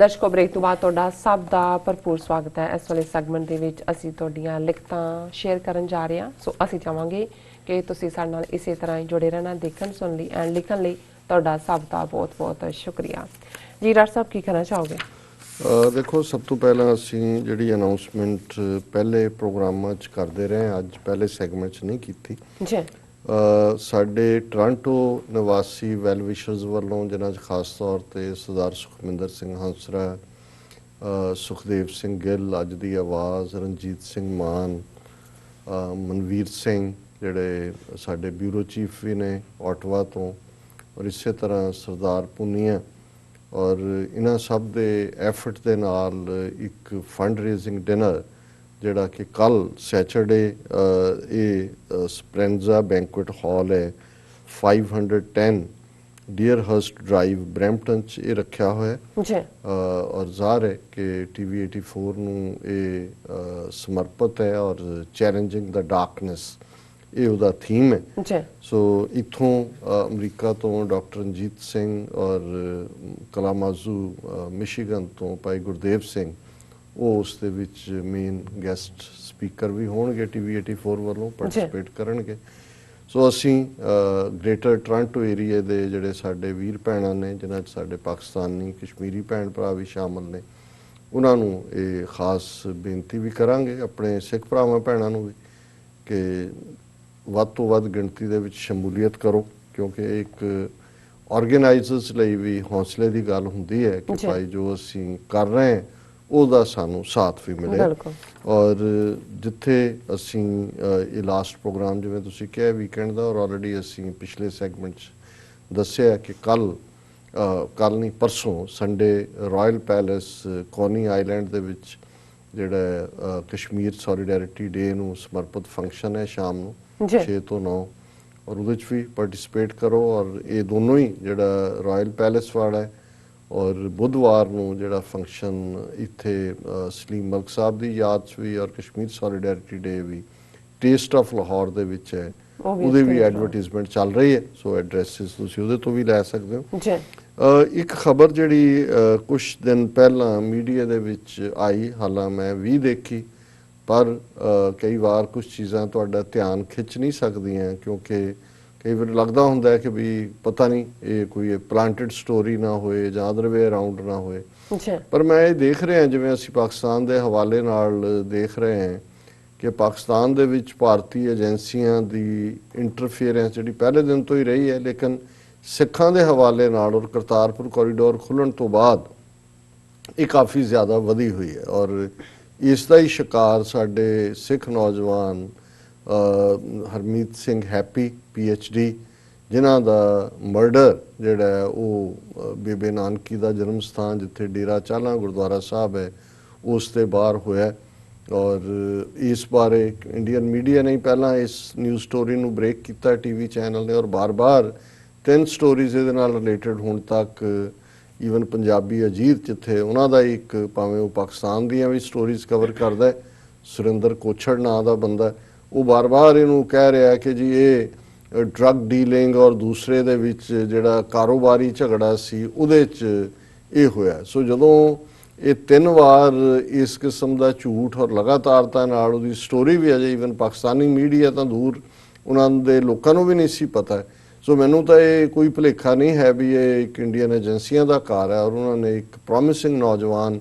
ਦਰਸ਼ਕੋ break ਤੋਂ ਬਾਅਦ ਤੁਹਾਡਾ ਸਭ ਦਾ ਭਰਪੂਰ ਸਵਾਗਤ ਹੈ। ਇਸ ਵਾਲੇ ਸੈਗਮੈਂਟ ਦੇ ਵਿੱਚ ਅਸੀਂ ਤੁਹਾਡੀਆਂ ਲਿਖਤਾਂ ਸ਼ੇਅਰ ਕਰਨ ਜਾ ਰਹੇ ਹਾਂ। ਸੋ ਅਸੀਂ ਚਾਹਾਂਗੇ ਕਿ ਤੁਸੀਂ ਸਾਡੇ ਨਾਲ ਇਸੇ ਤਰ੍ਹਾਂ ਹੀ ਜੁੜੇ ਰਹਿਣਾ, ਦੇਖਣ ਸੁਣਨ ਲਈ ਐਂਡ ਲਿਖਣ ਲਈ ਤੁਹਾਡਾ ਸਭ ਦਾ ਬਹੁਤ ਬਹੁਤ ਸ਼ੁਕਰੀਆ ਜੀ। ਡਾਕਟਰ ਸਾਹਿਬ ਕੀ ਕਹਿਣਾ ਚਾਹੋਗੇ? ਦੇਖੋ, ਸਭ ਤੋਂ ਪਹਿਲਾਂ ਅਸੀਂ ਜਿਹੜੀ ਅਨਾਉਂਸਮੈਂਟ ਪਹਿਲੇ ਪ੍ਰੋਗਰਾਮਾਂ 'ਚ ਕਰਦੇ ਰਹੇ, ਅੱਜ ਪਹਿਲੇ ਸੈਗਮੈਂਟ 'ਚ ਨਹੀਂ ਕੀਤੀ ਜੀ। ਸਾਡੇ ਟੋਰਾਂਟੋ ਨਿਵਾਸੀ ਵੈਲ ਵਿਸ਼ਰਸ ਵੱਲੋਂ, ਜਿਨ੍ਹਾਂ 'ਚ ਖਾਸ ਤੌਰ 'ਤੇ ਸਰਦਾਰ ਸੁਖਮਿੰਦਰ ਸਿੰਘ ਹੰਸਰਾ, ਸੁਖਦੇਵ ਸਿੰਘ ਗਿੱਲ, ਅੱਜ ਦੀ ਆਵਾਜ਼, ਰਣਜੀਤ ਸਿੰਘ ਮਾਨ, ਮਨਵੀਰ ਸਿੰਘ ਜਿਹੜੇ ਸਾਡੇ ਬਿਊਰੋ ਚੀਫ ਵੀ ਨੇ ਆਟਵਾ ਤੋਂ, ਔਰ ਇਸੇ ਤਰ੍ਹਾਂ ਸਰਦਾਰ ਪੁਨੀਆ, ਔਰ ਇਹਨਾਂ ਸਭ ਦੇ ਐਫਰਟ ਦੇ ਨਾਲ ਇੱਕ ਫੰਡ ਰੇਜ਼ਿੰਗ ਡਿਨਰ ਜਿਹੜਾ ਕਿ ਕੱਲ੍ਹ ਸੈਚਰਡੇ ਇਹ ਸਪਰੈਂਜ਼ਾ ਬੈਂਕੁਏਟ ਹਾਲ ਹੈ 510 ਡੀਅਰ ਹਰਸਟ ਡਰਾਈਵ ਬਰੈਂਪਟਨ 'ਚ ਇਹ ਰੱਖਿਆ ਹੋਇਆ ਜੀ। ਔਰ ਜ਼ਾਹਰ ਹੈ ਕਿ TV 84 ਨੂੰ ਇਹ ਸਮਰਪਿਤ ਹੈ ਔਰ ਚੈਲੰਜਿੰਗ ਦਾ ਡਾਰਕਨੈਸ ਇਹ ਉਹਦਾ ਥੀਮ ਹੈ ਜੀ। ਸੋ ਇੱਥੋਂ ਅਮਰੀਕਾ ਤੋਂ ਡਾਕਟਰ ਰਣਜੀਤ ਸਿੰਘ ਔਰ ਕਲਾਮਾਜ਼ੂ ਮਿਸ਼ੀਗਨ ਤੋਂ ਭਾਈ ਗੁਰਦੇਵ ਸਿੰਘ ਉਹ ਉਸ ਦੇ ਵਿੱਚ ਮੇਨ ਗੈਸਟ ਸਪੀਕਰ ਵੀ ਹੋਣਗੇ, TV 84 ਵੱਲੋਂ ਪਾਰਟਿਸਿਪੇਟ ਕਰਨਗੇ। ਸੋ ਅਸੀਂ ਗ੍ਰੇਟਰ ਟੋਰਾਂਟੋ ਏਰੀਏ ਦੇ ਜਿਹੜੇ ਸਾਡੇ ਵੀਰ ਭੈਣਾਂ ਨੇ, ਜਿਨ੍ਹਾਂ 'ਚ ਸਾਡੇ ਪਾਕਿਸਤਾਨੀ ਕਸ਼ਮੀਰੀ ਭੈਣ ਭਰਾ ਵੀ ਸ਼ਾਮਲ ਨੇ, ਉਹਨਾਂ ਨੂੰ ਇਹ ਖਾਸ ਬੇਨਤੀ ਵੀ ਕਰਾਂਗੇ, ਆਪਣੇ ਸਿੱਖ ਭਰਾਵਾਂ ਭੈਣਾਂ ਨੂੰ ਵੀ, ਕਿ ਵੱਧ ਤੋਂ ਵੱਧ ਗਿਣਤੀ ਦੇ ਵਿੱਚ ਸ਼ਮੂਲੀਅਤ ਕਰੋ, ਕਿਉਂਕਿ ਇੱਕ ਆਰਗੇਨਾਈਜ਼ਰਸ ਲਈ ਵੀ ਹੌਸਲੇ ਦੀ ਗੱਲ ਹੁੰਦੀ ਹੈ ਕਿ ਭਾਈ ਜੋ ਅਸੀਂ ਕਰ ਰਹੇ ਹਾਂ ਉਹਦਾ ਸਾਨੂੰ ਸਾਥ ਵੀ ਮਿਲੇ। ਔਰ ਜਿੱਥੇ ਅਸੀਂ ਇਹ ਲਾਸਟ ਪ੍ਰੋਗਰਾਮ ਜਿਵੇਂ ਤੁਸੀਂ ਕਿਹਾ ਵੀਕਐਂਡ ਦਾ, ਔਰ ਆਲਰੇਡੀ ਅਸੀਂ ਪਿਛਲੇ ਸੈਗਮੈਂਟ 'ਚ ਦੱਸਿਆ ਕਿ ਕੱਲ੍ਹ ਨਹੀਂ ਪਰਸੋਂ ਸੰਡੇ ਰਾਇਲ ਪੈਲੇਸ ਕੋਨੀ ਆਈਲੈਂਡ ਦੇ ਵਿੱਚ ਜਿਹੜਾ ਕਸ਼ਮੀਰ ਸੋਲੀਡੈਰਿਟੀ ਡੇ ਨੂੰ ਸਮਰਪਿਤ ਫੰਕਸ਼ਨ ਹੈ ਸ਼ਾਮ ਨੂੰ 6 ਤੋਂ 9, ਔਰ ਉਹਦੇ 'ਚ ਵੀ ਪਾਰਟਿਸਿਪੇਟ ਕਰੋ। ਔਰ ਇਹ ਦੋਨੋਂ ਹੀ ਜਿਹੜਾ ਰਾਇਲ ਪੈਲੇਸ ਵਾਲਾ ਹੈ ਔਰ ਬੁੱਧਵਾਰ ਨੂੰ ਜਿਹੜਾ ਫੰਕਸ਼ਨ ਇੱਥੇ ਸਲੀਮ ਮਲਕ ਸਾਹਿਬ ਦੀ ਯਾਦ 'ਚ ਵੀ ਔਰ ਕਸ਼ਮੀਰ ਸੋਲੀਡੈਰਿਟੀ ਡੇ ਵੀ ਟੇਸਟ ਆਫ ਲਾਹੌਰ ਦੇ ਵਿੱਚ ਹੈ, ਉਹਦੇ ਵੀ ਐਡਵਰਟੀਜ਼ਮੈਂਟ ਚੱਲ ਰਹੀ ਹੈ। ਸੋ ਐਡਰੈਸਿਸ ਤੁਸੀਂ ਉਹਦੇ ਤੋਂ ਵੀ ਲੈ ਸਕਦੇ ਹੋ। ਇੱਕ ਖਬਰ ਜਿਹੜੀ ਕੁਛ ਦਿਨ ਪਹਿਲਾਂ ਮੀਡੀਆ ਦੇ ਵਿੱਚ ਆਈ, ਹਾਲਾਂਕਿ ਮੈਂ ਵੀ ਦੇਖੀ, ਪਰ ਕਈ ਵਾਰ ਕੁਛ ਚੀਜ਼ਾਂ ਤੁਹਾਡਾ ਧਿਆਨ ਖਿੱਚ ਨਹੀਂ ਸਕਦੀਆਂ, ਕਿਉਂਕਿ ਕਈ ਵਾਰ ਲੱਗਦਾ ਹੁੰਦਾ ਹੈ ਕਿ ਵੀ ਪਤਾ ਨਹੀਂ ਇਹ ਕੋਈ ਪਲਾਂਟਡ ਸਟੋਰੀ ਨਾ ਹੋਏ ਜਾਂ ਅਦਰ ਵੇ ਅਰਾਊਂਡ ਨਾ ਹੋਏ। ਪਰ ਮੈਂ ਇਹ ਦੇਖ ਰਿਹਾ, ਜਿਵੇਂ ਅਸੀਂ ਪਾਕਿਸਤਾਨ ਦੇ ਹਵਾਲੇ ਨਾਲ ਦੇਖ ਰਹੇ ਹਾਂ ਕਿ ਪਾਕਿਸਤਾਨ ਦੇ ਵਿੱਚ ਭਾਰਤੀ ਏਜੰਸੀਆਂ ਦੀ ਇੰਟਰਫੀਅਰੈਂਸ ਜਿਹੜੀ ਪਹਿਲੇ ਦਿਨ ਤੋਂ ਹੀ ਰਹੀ ਹੈ, ਲੇਕਿਨ ਸਿੱਖਾਂ ਦੇ ਹਵਾਲੇ ਨਾਲ ਔਰ ਕਰਤਾਰਪੁਰ ਕੋਰੀਡੋਰ ਖੁੱਲ੍ਹਣ ਤੋਂ ਬਾਅਦ ਇਹ ਕਾਫੀ ਜ਼ਿਆਦਾ ਵਧੀ ਹੋਈ ਹੈ। ਔਰ ਇਸ ਦਾ ਹੀ ਸ਼ਿਕਾਰ ਸਾਡੇ ਸਿੱਖ ਨੌਜਵਾਨ ਹਰਮੀਤ ਸਿੰਘ ਹੈਪੀ PhD, ਜਿਨ੍ਹਾਂ ਦਾ ਮਰਡਰ ਜਿਹੜਾ ਉਹ ਬੇਬੇ ਨਾਨਕੀ ਦਾ ਜਨਮ ਸਥਾਨ ਜਿੱਥੇ ਡੇਰਾ ਚਾਲਾ ਗੁਰਦੁਆਰਾ ਸਾਹਿਬ ਹੈ ਉਸ ਦੇ ਬਾਹਰ ਹੋਇਆ। ਔਰ ਇਸ ਬਾਰੇ ਇੰਡੀਅਨ ਮੀਡੀਆ ਨੇ ਪਹਿਲਾਂ ਇਸ ਨਿਊਜ਼ ਸਟੋਰੀ ਨੂੰ ਬ੍ਰੇਕ ਕੀਤਾ, TV ਚੈਨਲ ਨੇ, ਔਰ ਬਾਰ-ਬਾਰ 3 ਸਟੋਰੀਜ਼ ਇਹਦੇ ਨਾਲ ਰਿਲੇਟਡ ਹੁਣ ਤੱਕ, ਈਵਨ ਪੰਜਾਬੀ ਅਜੀਤ ਜਿੱਥੇ ਉਹਨਾਂ ਦਾ ਇੱਕ, ਭਾਵੇਂ ਉਹ ਪਾਕਿਸਤਾਨ ਦੀਆਂ ਵੀ ਸਟੋਰੀਜ਼ ਕਵਰ ਕਰਦਾ ਹੈ, ਸੁਰਿੰਦਰ ਕੋਛੜ ਨਾਂ ਦਾ ਬੰਦਾ, ਉਹ ਬਾਰ-ਬਾਰ ਇਹਨੂੰ ਕਹਿ ਰਿਹਾ ਕਿ ਜੀ ਇਹ ਡਰੱਗ ਡੀਲਿੰਗ ਔਰ ਦੂਸਰੇ ਦੇ ਵਿੱਚ ਜਿਹੜਾ ਕਾਰੋਬਾਰੀ ਝਗੜਾ ਸੀ ਉਹਦੇ 'ਚ ਇਹ ਹੋਇਆ। ਸੋ ਜਦੋਂ ਇਹ 3 ਵਾਰ ਇਸ ਕਿਸਮ ਦਾ ਝੂਠ ਔਰ ਲਗਾਤਾਰਤਾ ਨਾਲ ਉਹਦੀ ਸਟੋਰੀ ਵੀ ਅਜੇ ਈਵਨ ਪਾਕਿਸਤਾਨੀ ਮੀਡੀਆ ਤਾਂ ਦੂਰ, ਉਹਨਾਂ ਦੇ ਲੋਕਾਂ ਨੂੰ ਵੀ ਨਹੀਂ ਸੀ ਪਤਾ। ਸੋ ਮੈਨੂੰ ਤਾਂ ਇਹ ਕੋਈ ਭੁਲੇਖਾ ਨਹੀਂ ਹੈ ਵੀ ਇਹ ਇੱਕ ਇੰਡੀਅਨ ਏਜੰਸੀਆਂ ਦਾ ਕਾਰ ਹੈ, ਔਰ ਉਹਨਾਂ ਨੇ ਇੱਕ ਪ੍ਰੋਮਿਸਿੰਗ ਨੌਜਵਾਨ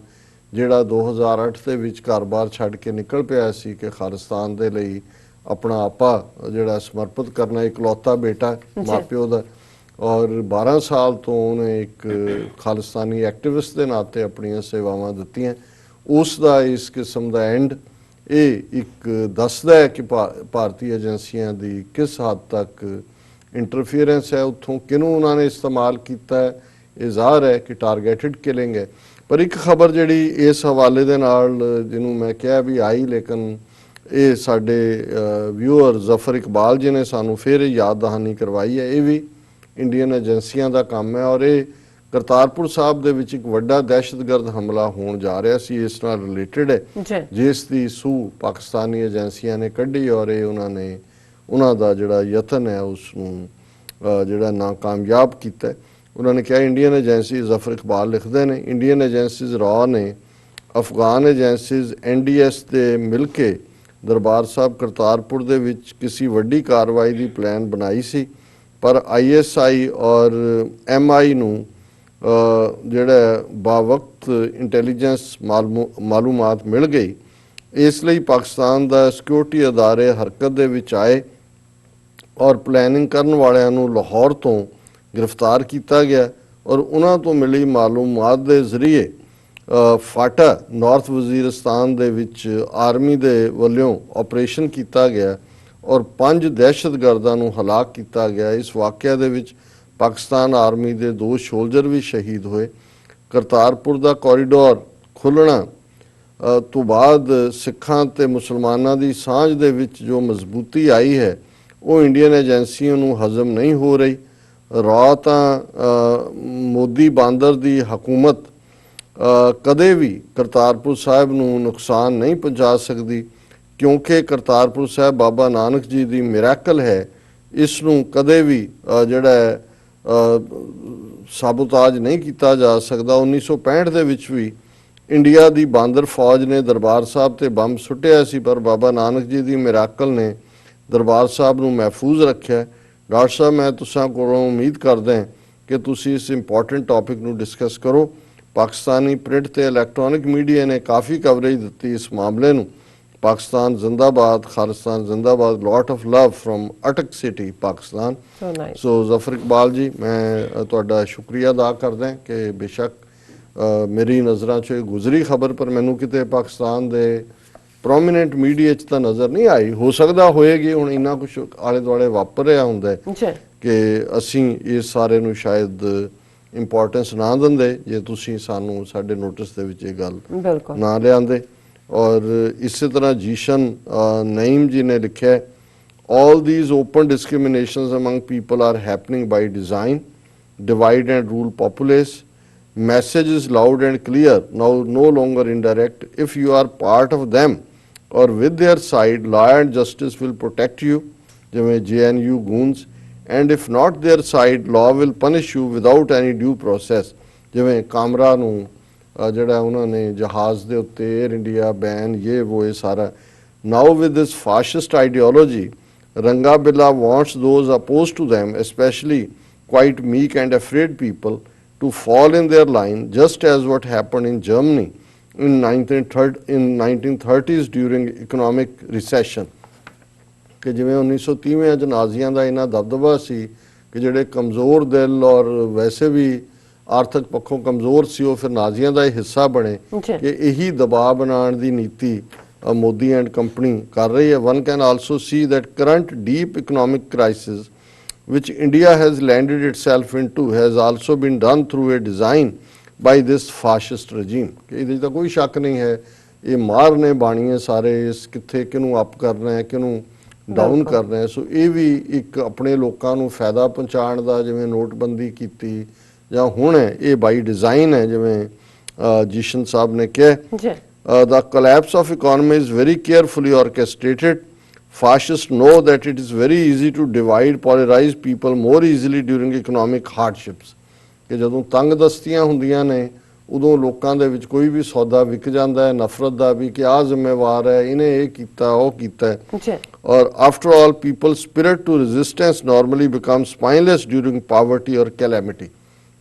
ਜਿਹੜਾ 2008 ਦੇ ਵਿੱਚ ਘਰ-ਬਾਰ ਛੱਡ ਕੇ ਨਿਕਲ ਪਿਆ ਸੀ ਕਿ ਖਾਲਿਸਤਾਨ ਦੇ ਲਈ ਆਪਣਾ ਆਪਾ ਜਿਹੜਾ ਸਮਰਪਿਤ ਕਰਨਾ, ਇਕਲੌਤਾ ਬੇਟਾ ਮਾਪਿਓ ਦਾ, ਔਰ 12 ਸਾਲ ਤੋਂ ਉਹਨੇ ਇੱਕ ਖਾਲਿਸਤਾਨੀ ਐਕਟਿਵਿਸਟ ਦੇ ਨਾਤੇ ਆਪਣੀਆਂ ਸੇਵਾਵਾਂ ਦਿੱਤੀਆਂ। ਉਸ ਦਾ ਇਸ ਕਿਸਮ ਦਾ ਐਂਡ ਇਹ ਇੱਕ ਦੱਸਦਾ ਹੈ ਕਿ ਭਾਰਤੀ ਏਜੰਸੀਆਂ ਦੀ ਕਿਸ ਹੱਦ ਤੱਕ ਇੰਟਰਫੀਅਰੈਂਸ ਹੈ, ਉੱਥੋਂ ਕਿਹਨੂੰ ਉਹਨਾਂ ਨੇ ਇਸਤੇਮਾਲ ਕੀਤਾ ਹੈ। ਇਹ ਜ਼ਾਹਰ ਹੈ ਕਿ ਟਾਰਗੇਟਡ ਕਿਲਿੰਗ ਹੈ। ਪਰ ਇੱਕ ਖਬਰ ਜਿਹੜੀ ਇਸ ਹਵਾਲੇ ਦੇ ਨਾਲ, ਜਿਹਨੂੰ ਮੈਂ ਕਿਹਾ ਵੀ ਆਈ, ਲੇਕਿਨ ਇਹ ਸਾਡੇ ਵਿਊਅਰ ਜ਼ਫਰ ਇਕਬਾਲ ਜੀ ਨੇ ਸਾਨੂੰ ਫਿਰ ਯਾਦ ਦਹਾਨੀ ਕਰਵਾਈ ਹੈ। ਇਹ ਵੀ ਇੰਡੀਅਨ ਏਜੰਸੀਆਂ ਦਾ ਕੰਮ ਹੈ, ਔਰ ਇਹ ਕਰਤਾਰਪੁਰ ਸਾਹਿਬ ਦੇ ਵਿੱਚ ਇੱਕ ਵੱਡਾ ਦਹਿਸ਼ਤਗਰਦ ਹਮਲਾ ਹੋਣ ਜਾ ਰਿਹਾ ਸੀ, ਇਸ ਨਾਲ ਰਿਲੇਟਡ ਹੈ, ਜਿਸ ਦੀ ਸੂਹ ਪਾਕਿਸਤਾਨੀ ਏਜੰਸੀਆਂ ਨੇ ਕੱਢੀ, ਔਰ ਇਹ ਉਹਨਾਂ ਦਾ ਜਿਹੜਾ ਯਤਨ ਹੈ ਉਸ ਨੂੰ ਜਿਹੜਾ ਨਾਕਾਮਯਾਬ ਕੀਤਾ। ਉਹਨਾਂ ਨੇ ਕਿਹਾ ਇੰਡੀਅਨ ਏਜੰਸੀ ਜ਼ਫਰ ਇਕਬਾਲ ਲਿਖਦੇ ਨੇ ਇੰਡੀਅਨ ਏਜੰਸੀਜ਼ ਰॉ ਨੇ ਅਫਗਾਨ ਏਜੰਸੀਜ਼ NDS ਦੇ ਮਿਲ ਕੇ ਦਰਬਾਰ ਸਾਹਿਬ ਕਰਤਾਰਪੁਰ ਦੇ ਵਿੱਚ ਕਿਸੇ ਵੱਡੀ ਕਾਰਵਾਈ ਦੀ ਪਲਾਨ ਬਣਾਈ ਸੀ ਪਰ ISI ਔਰ MI ਨੂੰ ਜਿਹੜਾ ਬਾਵਕਤ ਇੰਟੈਲੀਜੈਂਸ ਮਾਲੂਮਾਤ ਮਿਲ ਗਈ ਇਸ ਲਈ ਪਾਕਿਸਤਾਨ ਦਾ ਸਿਕਿਉਰਿਟੀ ਅਦਾਰੇ ਹਰਕਤ ਦੇ ਵਿੱਚ ਆਏ ਔਰ ਪਲੈਨਿੰਗ ਕਰਨ ਵਾਲਿਆਂ ਨੂੰ ਲਾਹੌਰ ਤੋਂ ਗ੍ਰਿਫਤਾਰ ਕੀਤਾ ਗਿਆ ਔਰ ਉਹਨਾਂ ਤੋਂ ਮਿਲੀ ਮਾਲੂਮਾਤ ਦੇ ਜ਼ਰੀਏ ਫਾਟਾ ਨਾਰਥ ਵਜ਼ੀਰਿਸਤਾਨ ਦੇ ਵਿੱਚ ਆਰਮੀ ਦੇ ਵੱਲੋਂ ਆਪਰੇਸ਼ਨ ਕੀਤਾ ਗਿਆ ਔਰ 5 ਦਹਿਸ਼ਤਗਰਦਾਂ ਨੂੰ ਹਲਾਕ ਕੀਤਾ ਗਿਆ ਇਸ ਵਾਕਿਆ ਦੇ ਵਿੱਚ ਪਾਕਿਸਤਾਨ ਆਰਮੀ ਦੇ 2 ਸੋਲਜਰ ਵੀ ਸ਼ਹੀਦ ਹੋਏ ਕਰਤਾਰਪੁਰ ਦਾ ਕੋਰੀਡੋਰ ਖੁੱਲ੍ਹਣਾ ਤੋਂ ਬਾਅਦ ਸਿੱਖਾਂ ਤੇ ਮੁਸਲਮਾਨਾਂ ਦੀ ਸਾਂਝ ਦੇ ਵਿੱਚ ਜੋ ਮਜ਼ਬੂਤੀ ਆਈ ਹੈ ਉਹ ਇੰਡੀਅਨ ਏਜੰਸੀਆਂ ਨੂੰ ਹਜ਼ਮ ਨਹੀਂ ਹੋ ਰਹੀ ਰॉ ਤਾਂ ਮੋਦੀ ਬਾਂਦਰ ਦੀ ਹਕੂਮਤ ਕਦੇ ਵੀ ਕਰਤਾਰਪੁਰ ਸਾਹਿਬ ਨੂੰ ਨੁਕਸਾਨ ਨਹੀਂ ਪਹੁੰਚਾ ਸਕਦੀ ਕਿਉਂਕਿ ਕਰਤਾਰਪੁਰ ਸਾਹਿਬ ਬਾਬਾ ਨਾਨਕ ਜੀ ਦੀ ਮਿਰਾਕਲ ਹੈ ਇਸ ਨੂੰ ਕਦੇ ਵੀ ਜਿਹੜਾ ਸਾਬੋਤਾਜ ਨਹੀਂ ਕੀਤਾ ਜਾ ਸਕਦਾ 1965 ਦੇ ਵਿੱਚ ਵੀ ਇੰਡੀਆ ਦੀ ਬਾਂਦਰ ਫੌਜ ਨੇ ਦਰਬਾਰ ਸਾਹਿਬ ਤੇ ਬੰਬ ਸੁੱਟਿਆ ਸੀ ਪਰ ਬਾਬਾ ਨਾਨਕ ਜੀ ਦੀ ਮਿਰਾਕਲ ਨੇ ਦਰਬਾਰ ਸਾਹਿਬ ਨੂੰ ਮਹਿਫੂਜ਼ ਰੱਖਿਆ ਡਾਕਟਰ ਸਾਹਿਬ ਮੈਂ ਤੁਸਾਂ ਕੋਲੋਂ ਉਮੀਦ ਕਰਦਾ ਹਾਂ ਕਿ ਤੁਸੀਂ ਇਸ ਇੰਪੋਰਟੈਂਟ ਟੌਪਿਕ ਨੂੰ ਡਿਸਕਸ ਕਰੋ ਪਾਕਿਸਤਾਨੀ ਪ੍ਰਿੰਟ ਤੇ ਇਲੈਕਟ੍ਰੋਨਿਕ ਮੀਡੀਆ ਨੇ ਕਾਫੀ ਕਵਰੇਜ ਦਿੱਤੀ ਇਸ ਮਾਮਲੇ ਨੂੰ ਪਾਕਿਸਤਾਨ ਜ਼ਿੰਦਾਬਾਦ ਖਾਲਿਸਤਾਨ ਜ਼ਿੰਦਾਬਾਦ lot of love from Attock city Pakistan so Zafar Iqbal ji ਮੈਂ ਤੁਹਾਡਾ ਸ਼ੁਕਰੀਆ ਅਦਾ ਕਰਦਾ ਕਿ ਬੇਸ਼ੱਕ ਮੇਰੀ ਨਜ਼ਰਾਂ 'ਚ ਗੁਜ਼ਰੀ ਖਬਰ ਪਰ ਮੈਨੂੰ ਕਿਤੇ ਪਾਕਿਸਤਾਨ ਦੇ ਪ੍ਰੋਮੀਨੈਂਟ ਮੀਡੀਆ 'ਚ ਤਾਂ ਨਜ਼ਰ ਨਹੀਂ ਆਈ ਹੋ ਸਕਦਾ ਹੋਏਗੀ ਹੁਣ ਇੰਨਾ ਕੁਝ ਆਲੇ ਦੁਆਲੇ ਵਾਪਰ ਰਿਹਾ ਹੁੰਦਾ ਕਿ ਅਸੀਂ ਇਸ ਸਾਰੇ ਨੂੰ ਸ਼ਾਇਦ ਇੰਪੋਰਟੈਂਸ ਨਾ ਦਿੰਦੇ ਜੇ ਤੁਸੀਂ ਸਾਨੂੰ ਸਾਡੇ ਨੋਟਿਸ ਦੇ ਵਿੱਚ ਇਹ ਗੱਲ ਨਾ ਲਿਆਂਦੇ ਔਰ ਇਸੇ ਤਰ੍ਹਾਂ ਜੀਸ਼ਨ ਨਈਮ ਜੀ ਨੇ ਲਿਖਿਆ all these open discriminations among people are happening by design divide and rule populace message is loud and clear now no longer indirect if you are part of them or with their side law and justice will protect you ਜਿਵੇਂ JNU goons and if not their side law will punish you without any due process ਜਿਵੇਂ ਕਾਮਰਾ ਨੂੰ ਜਿਹੜਾ ਉਹਨਾਂ ਨੇ ਜਹਾਜ਼ ਦੇ ਉੱਤੇ air India ban ਇਹ ਸਾਰਾ now with this fascist ideology Rangabilla wants those opposed to them especially quite meek and afraid people to fall in their line just as what happened in Germany in 1930s during economic recession ਕਿ ਜਿਵੇਂ 1930 ਚ ਨਾਜ਼ੀਆਂ ਦਾ ਇਹਨਾਂ ਦਬਦਬਾ ਸੀ ਕਿ ਜਿਹੜੇ ਕਮਜ਼ੋਰ ਦਿਲ ਔਰ ਵੈਸੇ ਵੀ ਆਰਥਿਕ ਪੱਖੋਂ ਕਮਜ਼ੋਰ ਸੀ ਉਹ ਫਿਰ ਨਾਜ਼ੀਆਂ ਦਾ ਹਿੱਸਾ ਬਣੇ ਕਿ ਇਹੀ ਦਬਾਅ ਬਣਾਉਣ ਦੀ ਨੀਤੀ Modi and company ਕਰ ਰਹੀ ਹੈ one can also see that current deep economic crisis which India has landed itself into has also been done through a design by this fascist regime ਇਹਦੇ ਤਾਂ ਕੋਈ ਸ਼ੱਕ ਨਹੀਂ ਹੈ ਇਹ ਮਾਰ ਨੇ ਬਾਣੀਏ ਸਾਰੇ ਇਸ ਕਿੱਥੇ ਕਿਹਨੂੰ ਅਪ ਕਰਨਾ ਹੈ ਕਿਹਨੂੰ ਡਾਊਨ ਕਰਨਾ ਹੈ ਸੋ ਇਹ ਵੀ ਇੱਕ ਆਪਣੇ ਲੋਕਾਂ ਨੂੰ ਫਾਇਦਾ ਪਹੁੰਚਾਉਣ ਦਾ ਜਿਵੇਂ ਨੋਟਬੰਦੀ ਕੀਤੀ ਜਾਂ ਹੁਣ ਇਹ ਬਾਈ ਡਿਜ਼ਾਈਨ ਹੈ ਜਿਵੇਂ ਜੀਸ਼ਨ ਸਾਹਿਬ ਨੇ ਕਿਹਾ the collapse of economy is very carefully orchestrated. Fascists know that it is very easy to divide, polarize people more easily during economic hardships. ਕਿ ਜਦੋਂ ਤੰਗ ਦਸਤੀਆਂ ਹੁੰਦੀਆਂ ਨੇ ਉਦੋਂ ਲੋਕਾਂ ਦੇ ਵਿੱਚ ਕੋਈ ਵੀ ਸੌਦਾ ਵਿਕ ਜਾਂਦਾ ਹੈ ਨਫ਼ਰਤ ਦਾ ਵੀ ਕਿ ਆਹ ਜ਼ਿੰਮੇਵਾਰ ਹੈ ਇਹਨੇ ਇਹ ਕੀਤਾ ਉਹ ਕੀਤਾ ਔਰ after all people's spirit to resistance normally becomes spineless during poverty or calamity.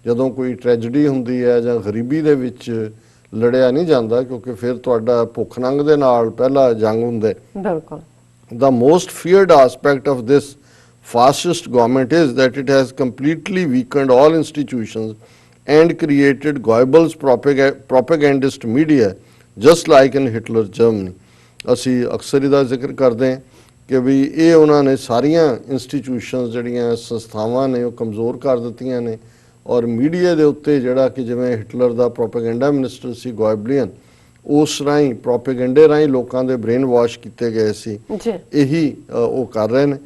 ਜਦੋਂ ਕੋਈ ਟ੍ਰੈਜਡੀ ਹੁੰਦੀ ਹੈ ਜਾਂ ਗਰੀਬੀ ਦੇ ਵਿੱਚ ਲੜਿਆ ਨਹੀਂ ਜਾਂਦਾ ਕਿਉਂਕਿ ਫਿਰ ਤੁਹਾਡਾ ਭੁੱਖ ਨੰਗ ਦੇ ਨਾਲ ਪਹਿਲਾ ਜੰਗ ਹੁੰਦਾ ਬਿਲਕੁਲ the most feared aspect of this fascist government is that it has completely weakened all institutions and created Goebbels propagandist media just like in Hitler's Germany ਅਸੀਂ ਅਕਸਰ ਇਹਦਾ ਜ਼ਿਕਰ ਕਰਦੇ ਹਾਂ ਕਿ ਵੀ ਇਹ ਉਹਨਾਂ ਨੇ ਸਾਰੀਆਂ ਇੰਸਟੀਟਿਊਸ਼ਨਸ ਜਿਹੜੀਆਂ ਸੰਸਥਾਵਾਂ ਨੇ ਉਹ ਕਮਜ਼ੋਰ ਕਰ ਦਿੱਤੀਆਂ ਨੇ ਔਰ ਮੀਡੀਆ ਦੇ ਉੱਤੇ ਜਿਹੜਾ ਕਿ ਜਿਵੇਂ ਹਿਟਲਰ ਦਾ ਪ੍ਰੋਪੇਗੈਂਡਾ ਮਿਨਿਸਟਰ ਸੀ ਗੋਇਬਲੀਅਨ ਉਸ ਰਾਹੀਂ ਪ੍ਰੋਪੇਗੈਂਡੇ ਰਾਹੀਂ ਲੋਕਾਂ ਦੇ ਬ੍ਰੇਨ ਵਾਸ਼ ਕੀਤੇ ਗਏ ਸੀ ਇਹੀ ਉਹ ਕਰ ਰਹੇ ਨੇ